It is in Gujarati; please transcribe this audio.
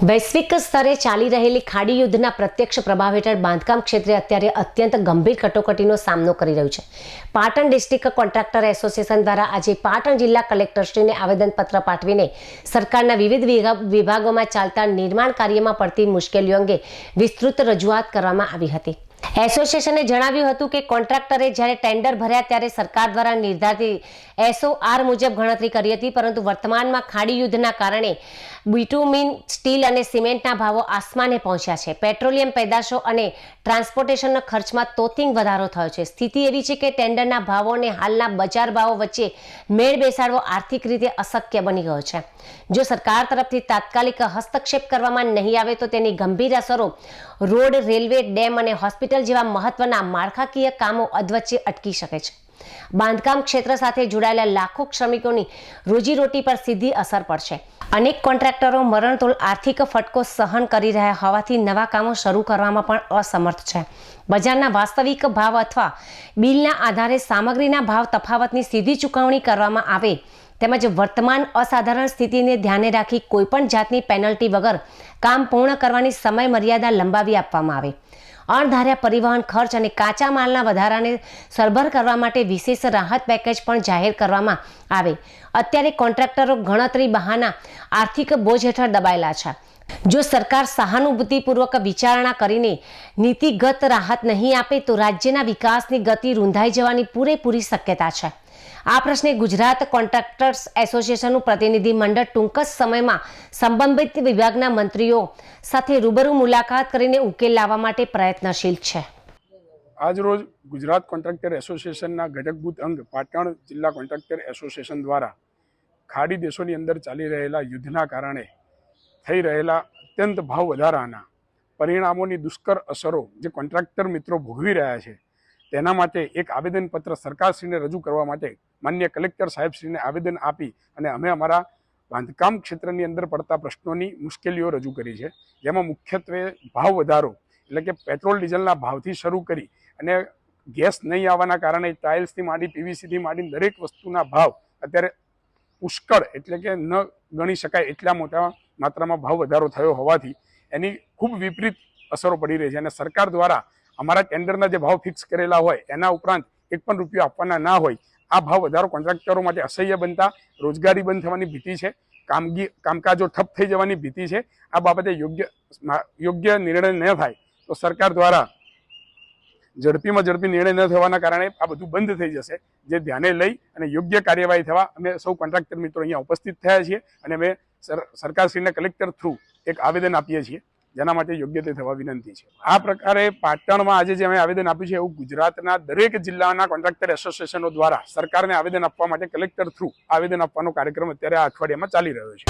વૈશ્વિક સ્તરે ચાલી રહેલી ખાડી યુદ્ધના પ્રત્યક્ષ પ્રભાવ હેઠળ બાંધકામ ક્ષેત્રે અત્યારે અત્યંત ગંભીર કટોકટીનો સામનો કરી રહ્યું છે. પાટણ ડિસ્ટ્રિક્ટ કોન્ટ્રાક્ટર એસોસિએશન દ્વારા આજે પાટણ જિલ્લા કલેક્ટરશ્રીને આવેદનપત્ર પાઠવીને સરકારના વિવિધ વિભાગોમાં ચાલતા નિર્માણ કાર્યમાં પડતી મુશ્કેલીઓ અંગે વિસ્તૃત રજૂઆત કરવામાં આવી હતી. એસોસિએશને જણાવ્યું હતું કે કોન્ટ્રાક્ટરે જ્યારે ટેન્ડર ભર્યા ત્યારે સરકાર દ્વારા નિર્ધારિત SOR મુજબ ગણતરી કરી હતી, પરંતુ વર્તમાનમાં ખાડી યુદ્ધના કારણે બિટુમિન, સ્ટીલ અને સિમેન્ટના ભાવો આસમાને પહોંચ્યા છે. પેટ્રોલિયમ પેદાશો અને ટ્રાન્સપોર્ટેશનના ખર્ચમાં તોતિંગ વધારો થયો છે. સ્થિતિ એવી છે કે ટેન્ડરના ભાવો અને હાલના બજાર ભાવો વચ્ચે મેળ બેસાડવો આર્થિક રીતે અશક્ય બની ગયો છે. જો સરકાર તરફથી તાત્કાલિક હસ્તક્ષેપ કરવામાં નહીં આવે તો તેની ગંભીર અસરો રોડ, રેલવે, ડેમ અને હોસ્પિટલ જેવા મહત્વના માળખાકીય કામો અધવચ્ચે અટકી શકે છે. બાંધકામ ક્ષેત્ર સાથે જોડાયેલા લાખો શ્રમિકોની રોજીરોટી પર સીધી અસર પડશે. અનેક કોન્ટ્રાક્ટરો મરણતોલ આર્થિક ફટકો સહન કરી રહ્યા હોવાથી નવા કામો શરૂ કરવામાં પણ અસમર્થ છે. બજારના વાસ્તવિક ભાવ અથવા બિલના આધારે સામગ્રીના ભાવ તફાવતની સીધી ચૂકવણી કરવામાં આવે તેમજ વર્તમાન અસાધારણ સ્થિતિને ધ્યાને રાખી કોઈપણ જાતની પેનલ્ટી વગર કામ પૂર્ણ કરવાની સમય મર્યાદા લંબાવી આપવામાં આવે. અણધાર્યા પરિવહન ખર્ચ અને કાચા માલના વધારાને સરભર કરવા માટે વિશેષ રાહત પેકેજ પણ જાહેર કરવામાં આવે. અત્યારે કોન્ટ્રાક્ટરો ગણતરી બહાના આર્થિક બોજ હેઠળ દબાયેલા છે. જો સરકાર સહાનુભૂતિપૂર્વક વિચારણા કરીને નીતિગત રાહત નહીં આપે તો રાજ્યના વિકાસની ગતિ રૂંધાઈ જવાની પૂરેપૂરી શક્યતા છે. આ પ્રશ્ને ગુજરાત કોન્ટ્રાક્ટર્સ એસોસિએશનનું પ્રતિનિધિ મંડળ ટૂંક જ સમયમાં સંબંધિત વિભાગના મંત્રીઓ સાથે રૂબરૂ મુલાકાત કરીને ઉકેલ લાવવા માટે પ્રયત્નશીલ છે. આજરોજ ગુજરાત કોન્ટ્રાક્ટર એસોસિએશનના ઘટકભૂત અંગ પાટણ જિલ્લા કોન્ટ્રાક્ટર એસોસિએશન દ્વારા ખાડી દેશોની અંદર ચાલી રહેલા યુદ્ધના કારણે થઈ રહેલા અત્યંત ભાવ વધારાના પરિણામોની દુષ્કર અસરો જે કોન્ટ્રાક્ટર મિત્રો ભોગવી રહ્યા છે તેના માટે એક આવેદનપત્ર સરકારશ્રીને રજૂ કરવા માટે માનનીય કલેક્ટર સાહેબશ્રીને આવેદન આપી અને અમે અમારા બાંધકામ ક્ષેત્રની અંદર પડતા પ્રશ્નોની મુશ્કેલીઓ રજૂ કરી છે. જેમાં મુખ્યત્વે ભાવ વધારો એટલે કે પેટ્રોલ ડીઝલના ભાવથી શરૂ કરી અને ગેસ નહીં આવવાના કારણે ટાઇલ્સથી માંડી PVCથી માંડી દરેક વસ્તુના ભાવ અત્યારે પુષ્કળ એટલે કે ન ગણી શકાય એટલા મોટા માત્રામાં ભાવ વધારો થયો હોવાથી એની ખૂબ વિપરીત અસરો પડી રહી છે. અને સરકાર દ્વારા અમારા ટેન્ડરના જે ભાવ ફિક્સ કરેલા હોય એના ઉપરાંત એક પણ રૂપિયો આપવાના ના હોય આ ભાવ વધારો કોન્ટ્રાક્ટરો માટે અસહ્ય બનતા રોજગારી બંધ થવાની ભીતિ છે, કામકાજો ઠપ થઈ જવાની ભીતિ છે. આ બાબતે યોગ્ય નિર્ણય ન થાય તો સરકાર દ્વારા ઝડપીમાં ઝડપી નિર્ણય ન થવાના કારણે આ બધું બંધ થઈ જશે. જે ધ્યાને લઈ અને યોગ્ય કાર્યવાહી થવા અમે સૌ કોન્ટ્રાક્ટર મિત્રો અહીંયા ઉપસ્થિત થયા છીએ અને અમે સરકારશ્રીને કલેક્ટર થ્રુ એક આવેદન આપીએ છીએ જેના માટે યોગ્ય તે થવા વિનંતી છે. આ પ્રકારે પાટણમાં આજે જે અમે આવેદન આપ્યું છે એવું ગુજરાતના દરેક જિલ્લાના કોન્ટ્રાક્ટર એસોસિએશનો દ્વારા સરકારને આવેદન આપવા માટે કલેક્ટર થ્રુ આવેદન આપવાનો કાર્યક્રમ અત્યારે આ અઠવાડિયામાં ચાલી રહ્યો છે.